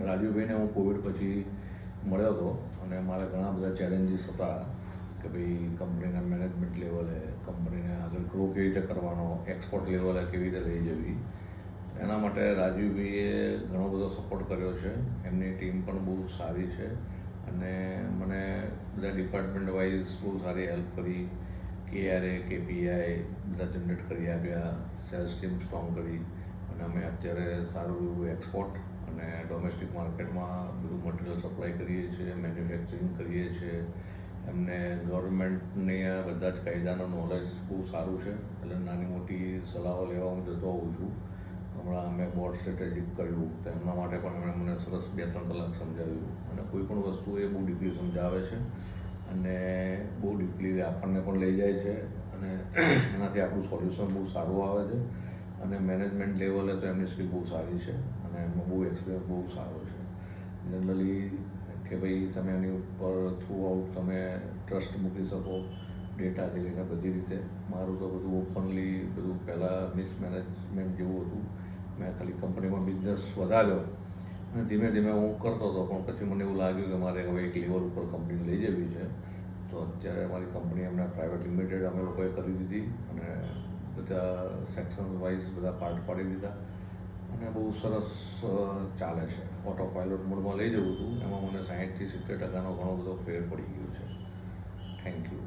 રાજુભાઈને હું કોવિડ પછી મળ્યો હતો અને મારા ઘણા બધા ચેલેન્જીસ હતા કે ભાઈ કંપનીના મેનેજમેન્ટ લેવલે કંપનીને આગળ ગ્રો કેવી રીતે કરવાનો, એક્સપોર્ટ લેવલે કેવી રીતે લઈ જવી. એના માટે રાજુભાઈએ ઘણો બધો સપોર્ટ કર્યો છે. એમની ટીમ પણ બહુ સારી છે અને મને બધા ડિપાર્ટમેન્ટ વાઇઝ બહુ સારી હેલ્પ કરી. KRA KPI બધા જનરેટ કરી આપ્યા, સેલ્સ ટીમ સ્ટ્રોંગ કરી અને અમે અત્યારે સારું એવું એક્સપોર્ટ અને ડોમેસ્ટિક માર્કેટમાં બધું મટીરિયલ સપ્લાય કરીએ છીએ, મેન્યુફેક્ચરિંગ કરીએ છીએ. એમને ગવર્મેન્ટની બધા જ કાયદાનું નોલેજ બહુ સારું છે એટલે નાની મોટી સલાહો લેવા હું જતો હોઉં છું. હમણાં અમે બોર્ડ સ્ટ્રેટેજિક કર્યું તો એમના માટે પણ એમણે મને સરસ 2-3 કલાક સમજાવ્યું અને કોઈ પણ વસ્તુ એ બહુ ડીપલી સમજાવે છે અને બહુ ડીપલી આપણને પણ લઈ જાય છે અને એનાથી આપણું સોલ્યુશન બહુ સારું આવે છે. અને મેનેજમેન્ટ લેવલે તો એમની સ્કિલ બહુ સારી છે અને એમનો બહુ એક્સપિરિયન્સ બહુ સારો છે. જનરલી કે ભાઈ તમે એની ઉપર થ્રુ આઉટ તમે ટ્રસ્ટ મૂકી શકો, ડેટાથી લઈને બધી રીતે. મારું તો બધું ઓપનલી બધું પહેલાં મિસમેનેજમેન્ટ જેવું હતું. મેં ખાલી કંપનીમાં બિઝનેસ વધાર્યો અને ધીમે ધીમે હું કરતો હતો, પણ પછી મને એવું લાગ્યું કે મારે હવે એક લેવલ ઉપર કંપની લઈ જવી છે. તો અત્યારે અમારી કંપની અમને પ્રાઇવેટ લિમિટેડ અમે લોકોએ કરી દીધી અને બધા સેક્શન વાઇઝ બધા પાર્ટ પાડી દીધા અને બહુ સરસ ચાલે છે. ઓટો પાયલોટ મોડમાં લઈ જવું હતું, એમાં મને 60-70% ઘણો બધો ફેર પડી ગયો છે. Thank you.